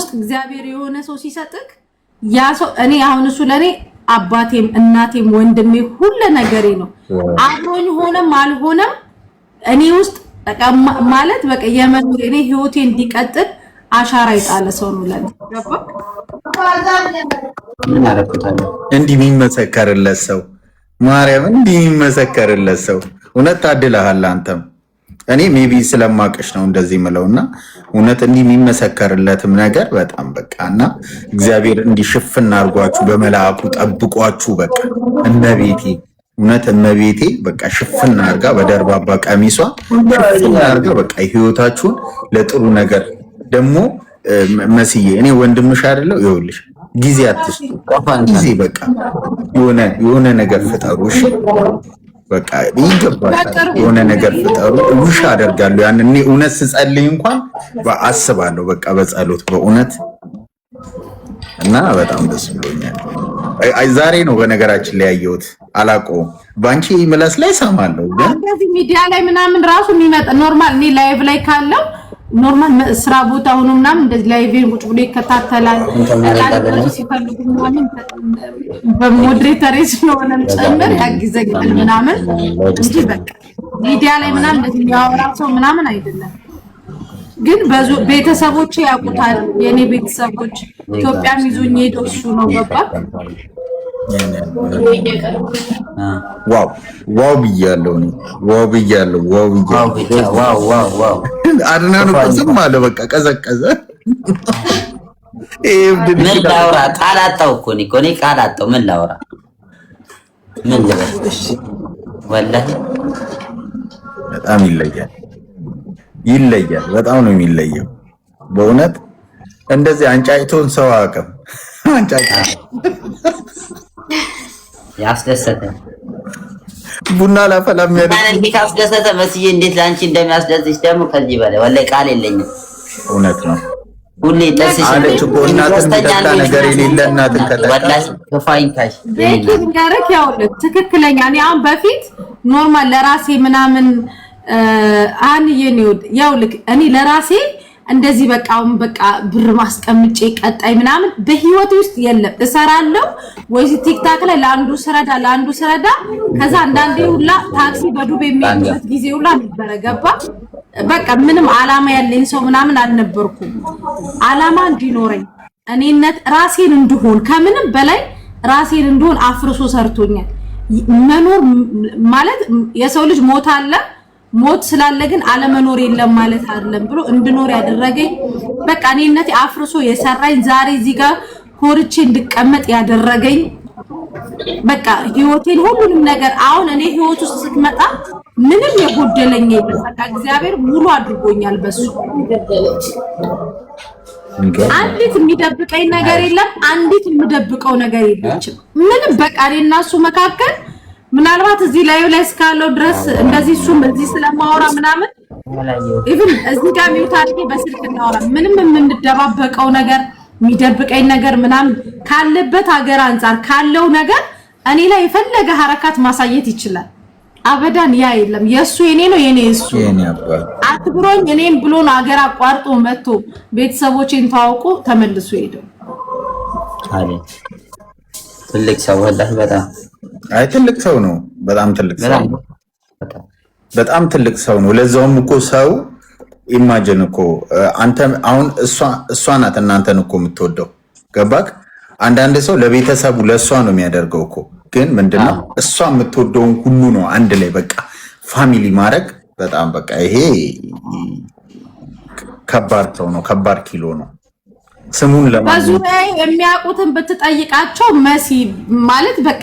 ውስጥ እግዚአብሔር የሆነ ሰው ሲሰጥክ ያ ሰው እኔ አሁን እሱ ለኔ አባቴም እናቴም ወንድሜ ሁሉ ነገሬ ነው አብሮኝ ሆነም አልሆነም እኔ ውስጥ ማለት በቃ የመኖር እኔ ህይወቴ እንዲቀጥል አሻራ ይጣለ ሰው ነው ለኔ ገባ ምን አረኩታለሁ እንዲህ የሚመሰከርለት ሰው ማርያም እንዲህ የሚመሰከርለት ሰው እውነት ታድለሃል አንተም እኔ ሜቢ ስለማቀሽ ነው እንደዚህ ምለውና እውነት እንዲህ የሚመሰከርለትም ነገር በጣም በቃና እግዚአብሔር እንዲሽፍና አርጓችሁ በመላእክቱ ጠብቋችሁ በቃ እመቤቴ እውነት እመቤቴ በቃ ሽፍና አርጋ በደርባባ ቀሚሷ ሽፍና አርጋ በቃ ህይወታችሁን ለጥሩ ነገር ደግሞ መስዬ እኔ ወንድምሽ አይደለው ይኸውልሽ ጊዜ አትስጡ ጊዜ በቃ የሆነ ነገር ፍጠሩ እሺ በቃ ይገባል የሆነ ነገር ፍጠሩ ውሻ አደርጋለሁ ያን እኔ እውነት ስጸልይ እንኳን አስባለሁ በቃ በጸሎት በእውነት እና በጣም ደስ ብሎኛል ዛሬ ነው በነገራችን ላይ ያየሁት አላውቀውም ባንቺ ምላስ ላይ ሰማለሁ እንደዚህ ሚዲያ ላይ ምናምን ራሱ የሚመጣ ኖርማል እኔ ላይቭ ላይ ካለው ኖርማል ስራ ቦታ ሆኖ ምናምን እንደዚህ ላይቭን ቁጭ ብሎ ይከታተላል ሲፈልጉ ምናምን በሞዴሬተርስ ነው ጨምር ያግዘኛል ምናምን እንጂ በቃ ሚዲያ ላይ ምናምን እንደዚህ ያወራ ሰው ምናምን አይደለም ግን ቤተሰቦቼ ያውቁታል የኔ ቤተሰቦች ኢትዮጵያም ይዞኝ ሄዶ እሱ ነው ገባ ዋው ብያለሁ ዋው አድናኑ ዝም አለ በቃ ቀዘቀዘ ምን ላውራ ቃል አጣሁ እኮ እኔ ቃል አጣሁ ምን ላውራ ምን ልበል ወላሂ በጣም ይለያል በጣም ነው የሚለየው በእውነት እንደዚህ አንጫይቶን ሰው አቅም አንጫይቶ ያስደሰተ ቡና ላፈላም እንዴት ያስደሰተ መስዬ እንዴት ላንቺ እንደሚያስደስሽ ደግሞ ከዚህ በላይ ወላሂ ቃል የለኝም እውነት ነው ሁሌ ተስሽ አለች እኮ እናትን ተከታ ነገር የሌለ እናትን ከተካ ወላሂ ከፋይንካሽ ቤኪን ጋርክ ያው ትክክለኛ እኔ አሁን በፊት ኖርማል ለራሴ ምናምን አንዬ ነው ያው ልክ እኔ ለራሴ እንደዚህ በቃውን በቃ ብር ማስቀምጬ ቀጣይ ምናምን በህይወት ውስጥ የለም እሰራለሁ ወይስ ቲክታክ ላይ ለአንዱ ስረዳ ከዛ አንዳንዴ ሁላ ታክሲ በዱቤ የሚያዩት ጊዜ ሁላ ነበር ገባ በቃ ምንም አላማ ያለኝ ሰው ምናምን አልነበርኩም አላማ እንዲኖረኝ እኔነት ራሴን እንድሆን ከምንም በላይ ራሴን እንድሆን አፍርሶ ሰርቶኛል መኖር ማለት የሰው ልጅ ሞት አለ ሞት ስላለ ግን አለመኖር የለም ማለት አይደለም ብሎ እንድኖር ያደረገኝ በቃ እኔነቴ አፍርሶ የሰራኝ ዛሬ እዚህ ጋር ኮርቼ እንድቀመጥ ያደረገኝ በቃ ህይወቴን ሁሉንም ነገር አሁን እኔ ህይወት ውስጥ ስትመጣ ምንም የጎደለኝ የለም በቃ እግዚአብሔር ሙሉ አድርጎኛል በሱ አንዲት የሚደብቀኝ ነገር የለም አንዲት የምደብቀው ነገር የለችም ምንም በቃ እኔና እሱ መካከል ምናልባት እዚህ ላይ እስካለው ድረስ እንደዚህ እሱም እዚህ ስለማወራ ምናምን ኢቭን እዚህ ጋር ሚውታርኪ በስልክ እናወራ ምንም የምንደባበቀው ነገር የሚደብቀኝ ነገር ምናምን ካለበት ሀገር አንፃር ካለው ነገር እኔ ላይ የፈለገ ሐረካት ማሳየት ይችላል አበዳን ያ የለም የሱ የኔ ነው የኔ እሱ አትብሮኝ እኔም ብሎ ነው ሀገር አቋርጦ መጥቶ ቤተሰቦቼን ታውቁ ተመልሶ ሄደው ትልቅ ሰው ወላሂ በጣም አይ ትልቅ ሰው ነው በጣም ትልቅ ሰው ነው ለዛውም እኮ ሰው ኢማጂን እኮ አንተ አሁን እሷ ናት እናንተን እኮ የምትወደው ገባክ አንዳንድ ሰው ለቤተሰቡ ለሷ ነው የሚያደርገው እኮ ግን ምንድነው እሷ የምትወደውን ሁሉ ነው አንድ ላይ በቃ ፋሚሊ ማድረግ በጣም በቃ ይሄ ከባድ ሰው ነው ከባድ ኪሎ ነው ስሙን በዙሪያዬ የሚያውቁትን ብትጠይቃቸው መሲ ማለት በቃ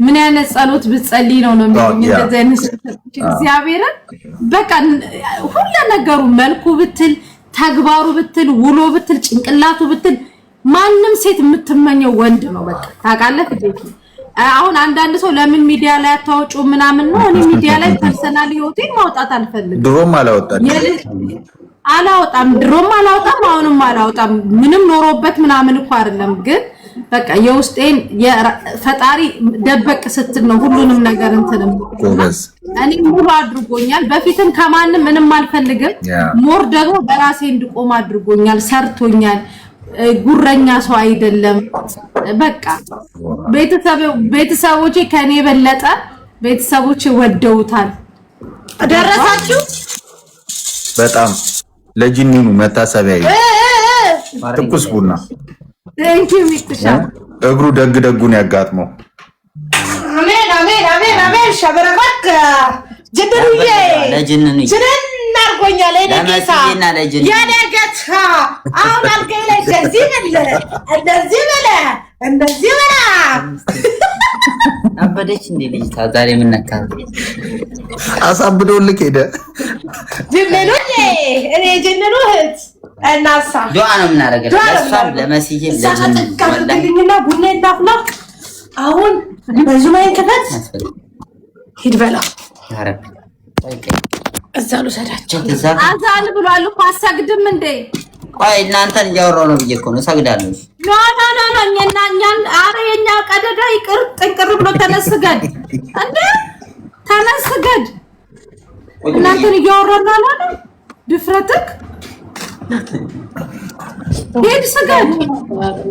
ምን አይነት ጸሎት ብትጸልይ ነው የሚሉኝ እንደዚህ አይነት እግዚአብሔርን በቃ ሁሉ ነገሩ መልኩ ብትል ተግባሩ ብትል ውሎ ብትል ጭንቅላቱ ብትል ማንም ሴት የምትመኘው ወንድ ነው በቃ ታውቃለህ እንዴ አሁን አንዳንድ ሰው ለምን ሚዲያ ላይ አታወጩ ምናምን ነው እኔ ሚዲያ ላይ ፐርሰናል ህይወቴን ማውጣት አልፈልግም ድሮም አላወጣም ድሮም አላወጣም አሁንም አላወጣም ምንም ኖሮበት ምናምን እኮ አይደለም ግን በቃ የውስጤን ፈጣሪ ደበቅ ስትል ነው ሁሉንም ነገር እንትንም እኔ ሙሉ አድርጎኛል በፊትም ከማንም ምንም አልፈልግም ሞር ደግሞ በራሴ እንድቆም አድርጎኛል ሰርቶኛል ጉረኛ ሰው አይደለም። በቃ ቤተሰቦቼ ከኔ በለጠ ቤተሰቦቼ ወደውታል። ደረሳችሁ በጣም ለጅኒኑ መታሰቢያ ትኩስ ቡና እግሩ ደጉን ያጋጥመው። አሜን አሜን አሜን አሜን። ሸበረቀቅ ጅንኑዬ ጅንን አድርጎኛል። የኔ ጌታ አሁን አልጋዬ ላይ እንደዚህ በለ አበደች እንዴ ልጅቷ ዛሬ ምን ነካት? አሳብዶልክ ሄደ። ጅንኑዬ እኔ ጅንኑ እህት እናሳ ዱዓ ነው የምናደርገው ለሷም ለመስዬ ለጅንኑና ቡና እናፍላ። አሁን በዙማይን ከፈት ሂድ በላ ያረብ እዛ ልውሰዳቸው። አዛን ብሏል እኮ አሰግድም እንዴ? ቆይ እናንተን እያወራሁ ነው ብዬ እኮ ነው። እሰግዳለሁ። ኖ እኛን አረ የኛ ቀደዳ ይቅር ጥንቅር ብሎ ተነስገድ እንዴ ተነስገድ። እናንተን እያወራን አላለ ድፍረትክ ሄድ ስገድ።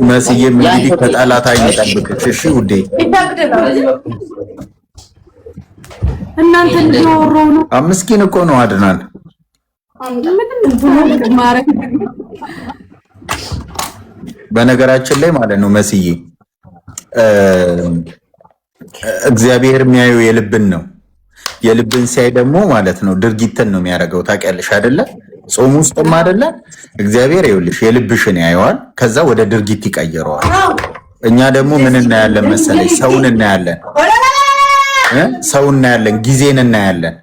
መስዬም እንግዲህ ከጠላት አይጠብቅሽ። እሺ ውዴ እናንተን እያወራሁ ነው። ምስኪን እኮ ነው አድናን በነገራችን ላይ ማለት ነው መስዬ እግዚአብሔር የሚያየው የልብን ነው። የልብን ሲያይ ደግሞ ማለት ነው ድርጊትን ነው የሚያደርገው። ታውቂያለሽ አይደለ? ጾም ውስጥም አይደለ እግዚአብሔር ይኸውልሽ የልብሽን ያየዋል፣ ከዛ ወደ ድርጊት ይቀይረዋል። እኛ ደግሞ ምን እናያለን መሰለሽ? ሰውን እናያለን፣ ጊዜን እናያለን።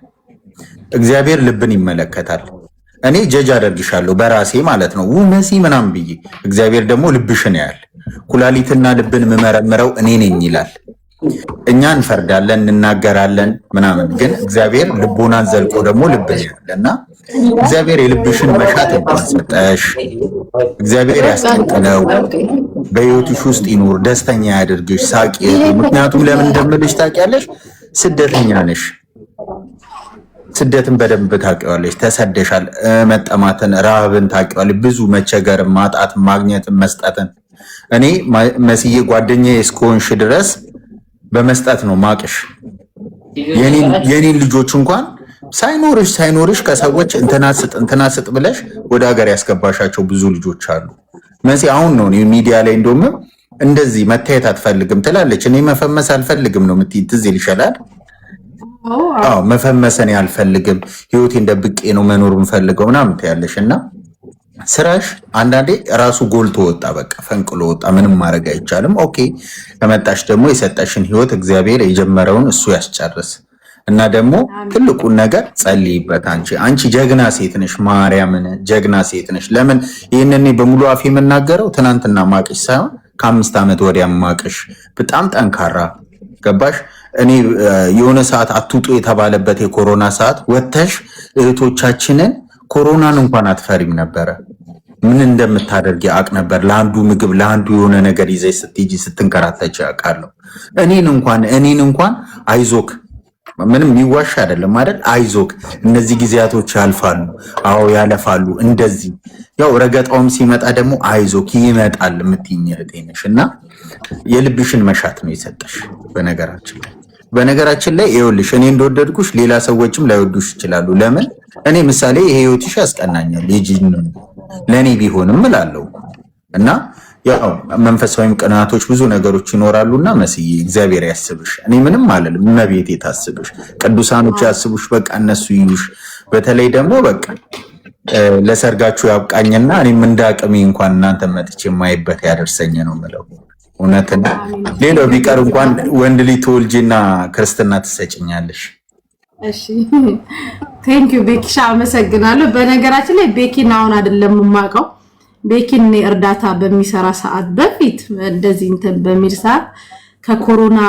እግዚአብሔር ልብን ይመለከታል። እኔ ጀጅ አደርግሻለሁ በራሴ ማለት ነው መሲ ምናምን ብዬ፣ እግዚአብሔር ደግሞ ልብሽን ያያል። ኩላሊትና ልብን የምመረምረው እኔ ነኝ ይላል። እኛ እንፈርዳለን እንናገራለን ምናምን፣ ግን እግዚአብሔር ልቦናን ዘልቆ ደግሞ ልብን ያያልና እግዚአብሔር የልብሽን መሻት ሰጠሽ። እግዚአብሔር ያስቀጥለው፣ በህይወትሽ ውስጥ ይኑር፣ ደስተኛ ያድርግሽ፣ ሳቂ። ምክንያቱም ለምን እንደምልሽ ታውቂያለሽ? ስደተኛ ነሽ። ስደትን በደንብ ታውቂዋለሽ። ተሰደሻል። መጠማትን፣ ረሃብን ታውቂዋለሽ። ብዙ መቸገርን፣ ማጣትን፣ ማግኘትን፣ መስጠትን። እኔ መስዬ ጓደኛዬ እስከሆንሽ ድረስ በመስጠት ነው ማቅሽ። የኔን ልጆች እንኳን ሳይኖርሽ ከሰዎች እንትናስጥ ብለሽ ወደ ሀገር ያስገባሻቸው ብዙ ልጆች አሉ። መሲ አሁን ነው ሚዲያ ላይ እንደውም እንደዚህ መታየት አትፈልግም ትላለች። እኔ መፈመስ አልፈልግም ነው የምትይ። ትዝ ይልሻል? አዎ መፈመሰን አልፈልግም፣ ህይወቴን ደብቄ ነው መኖር የምፈልገው ምናምን ትያለሽ። እና ስራሽ አንዳንዴ ራሱ ጎልቶ ወጣ፣ በቃ ፈንቅሎ ወጣ። ምንም ማድረግ አይቻልም። ኦኬ ከመጣሽ ደግሞ የሰጠሽን ህይወት እግዚአብሔር የጀመረውን እሱ ያስጨርስ። እና ደግሞ ትልቁን ነገር ጸልይበት። አንቺ ጀግና ሴት ነሽ፣ ማርያምን ጀግና ሴት ነሽ። ለምን ይህንን በሙሉ አፍ የምናገረው ትናንትና ማቅሽ ሳይሆን ከ5 ዓመት ወዲያ ማቅሽ በጣም ጠንካራ ገባሽ። እኔ የሆነ ሰዓት አትውጡ የተባለበት የኮሮና ሰዓት ወተሽ እህቶቻችንን ኮሮናን እንኳን አትፈሪም ነበረ። ምን እንደምታደርጊ አቅ ነበር። ለአንዱ ምግብ ለአንዱ የሆነ ነገር ይዘሽ ስትሄጂ ስትንከራተች አውቃለሁ። እኔን እንኳን አይዞክ፣ ምንም የሚዋሽ አይደለም አይደል? አይዞክ፣ እነዚህ ጊዜያቶች ያልፋሉ። አዎ ያለፋሉ። እንደዚህ ያው ረገጣውም ሲመጣ ደግሞ አይዞክ ይመጣል የምትይኝ እህቴ ነሽ። እና የልብሽን መሻት ነው የሰጠሽ። በነገራችን ላይ ይኸውልሽ እኔ እንደወደድኩሽ ሌላ ሰዎችም ላይወዱሽ ይችላሉ። ለምን? እኔ ምሳሌ ይሄ ህይወትሽ ያስቀናኛል። የጂን ለኔ ቢሆንም እላለሁ። እና ያው መንፈሳዊም ቅናቶች ብዙ ነገሮች ይኖራሉና መስዬ እግዚአብሔር ያስብሽ። እኔ ምንም አልልም። እመቤቴ ታስብሽ፣ ቅዱሳኖች ያስቡሽ። በቃ እነሱ ይዩሽ። በተለይ ደግሞ በቃ ለሰርጋችሁ ያብቃኝና እኔም እንደ አቅሜ እንኳን እናንተ መጥቼ የማይበት ያደርሰኝ ነው የምለው። እውነትን ሌላው ቢቀር እንኳን ወንድ ልጅ ተወልጂና ክርስትና ትሰጭኛለሽ። እሺ ቴንክ ዩ ቤኪሻ፣ አመሰግናለሁ። በነገራችን ላይ ቤኪን አሁን አይደለም የማውቀው። ቤኪን እርዳታ በሚሰራ ሰዓት በፊት እንደዚህ እንትን በሚል ሰዓት ከኮሮና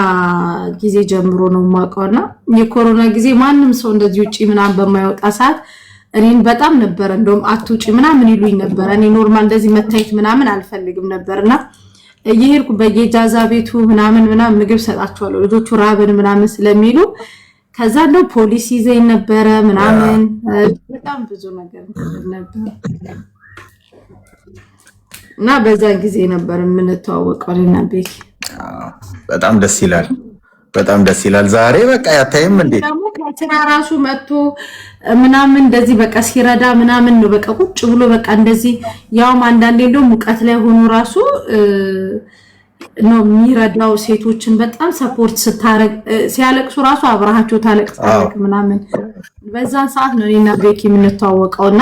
ጊዜ ጀምሮ ነው የማውቀውና የኮሮና ጊዜ ማንም ሰው እንደዚህ ውጪ ምናምን በማይወጣ ሰዓት እኔን በጣም ነበር እንደውም አትውጪ ምናምን ይሉኝ ነበር። እኔ ኖርማል እንደዚህ መታየት ምናምን አልፈልግም ነበርና እየሄድኩ በየጃዛ ቤቱ ምናምን ምግብ ሰጣቸዋለሁ ልጆቹ ራብን ምናምን ስለሚሉ። ከዛ ነው ፖሊስ ይዘኝ ነበረ ምናምን በጣም ብዙ ነገር ነበር። እና በዛ ጊዜ ነበር የምንተዋወቀው እኔና ቤኪ። በጣም ደስ ይላል። በጣም ደስ ይላል። ዛሬ በቃ ያታይም እንዴ ደግሞ ከስራ ራሱ መጥቶ ምናምን እንደዚህ በቃ ሲረዳ ምናምን ነው በቃ ቁጭ ብሎ በቃ እንደዚህ ያውም አንዳንዴ እንደው ሙቀት ላይ ሆኖ ራሱ ነው የሚረዳው። ሴቶችን በጣም ሰፖርት ስታረግ ሲያለቅሱ ራሱ አብራሃቸው ታለቅሳለህ ምናምን። በዛን ሰዓት ነው እኔና ቤኪ የምንተዋወቀውና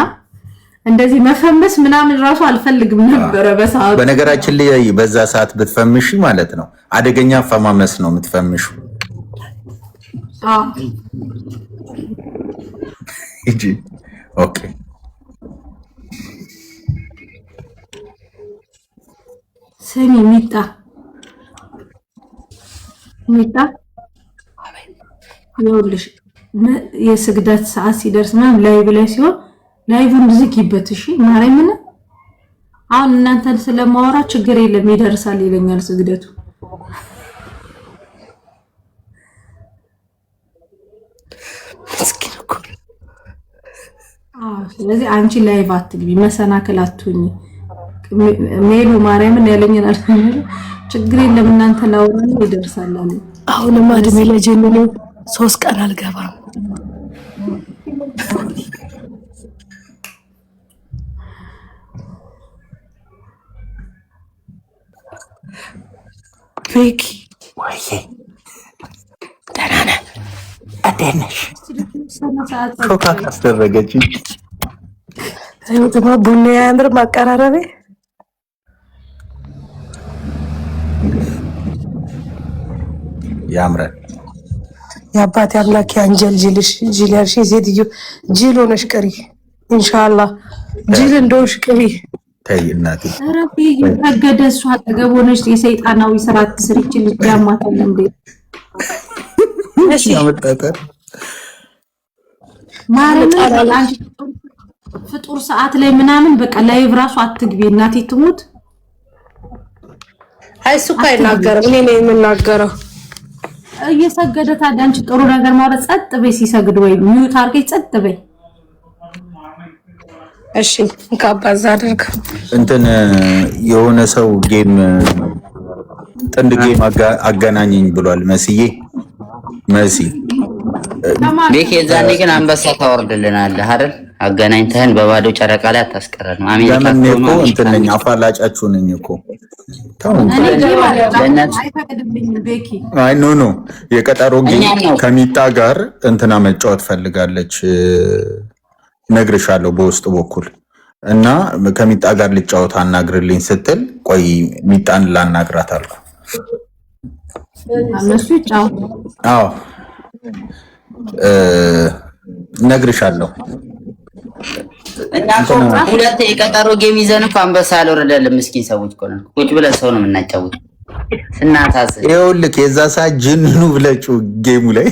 እንደዚህ መፈመስ ምናምን ራሱ አልፈልግም ነበር በሰዓቱ። በነገራችን ላይ በዛ ሰዓት ብትፈምሺ ማለት ነው አደገኛ አፈማመስ ነው የምትፈምሹ። እጂ ኦኬ ሰኒ ሚጣ ይኸውልሽ የስግደት ሰዓት ሲደርስ ምናምን ላይቭ ላይ ሲሆን ላይቭን ዝጊበት እሺ። ማርያምን አሁን እናንተን ስለማወራ ችግር የለም ይደርሳል ይለኛል ስግደቱ። ስለዚህ አንቺ ላይቭ አትግቢ፣ መሰናክል አትሁኝ። ሜሉ ማርያምን ያለኝን አልፈኝ ችግር የለም እናንተ ላውራ ይደርሳል አለ። አሁንማ እድሜ ለጀምሮ 3 ቀን አልገባም። ቤኪ ወይዬ ደህና ነህ? እንዴት ነሽ? ሾካ ካስደረገችኝ አይወጥማ ቡና ያምር ማቀራረቤ ያምራል። የአባቴ አምላክ አንጀል ጅልሽ ጅል ያልሽ ሴትዮ ጅል ሆነሽ ቀሪ። ኢንሻአላህ ጅል እንደሆንሽ ቀሪ። ተይ እናቴ ረፊ ይፈገደ እሷ አጠገብ ሆነሽ የሰይጣናዊ ስራ ትስሪችን ያማታል እንዴ? እሺ ያመጣጣል ማለት አንቺ ፍጡር ሰዓት ላይ ምናምን በቃ ላይቭ ራሱ አትግቢ እናቴ ትሙት። አይ እሱ እኮ አይናገርም፣ እኔ ነኝ የምናገረው። እየሰገደ ታዲያ አንቺ ጥሩ ነገር ማውራት ጸጥ በይ። ሲሰግድ ወይ ሚውት አድርገሽ ጸጥ በይ። እሺ እንካባዛ አድርግ። እንትን የሆነ ሰው ጌም ጥንድ ጌም አገናኘኝ ብሏል። መስዬ መሲ ቤኪ የዛኔ ግን አንበሳ ታወርድልናለህ አይደል? አገናኝተህን በባዶ ጨረቃ ላይ አታስቀረን። አሜሪካ እኮ እንትን ነኝ አፋላጫችሁ ነኝ እኮ አይ ኖ የቀጠሮ ጌም ከሚጣ ጋር እንትና መጫወት ፈልጋለች ነግርሻለሁ በውስጥ በኩል እና ከሚጣ ጋር ልጫወት አናግርልኝ ስትል ቆይ ሚጣን ላናግራት አልኩ። እነሱ ይጫወቱ። አዎ ነግርሻለሁ። እና ሁለት የቀጠሮ ጌም ይዘን እኮ አንበሳ አልወረደልም። ምስኪን ሰዎች እኮ ነን። ቁጭ ብለን ሰው ነው የምናጫውት። ስናታስ ይኸውልህ የዛ ሰዓት ጅንኑ ብለጭው ጌሙ ላይ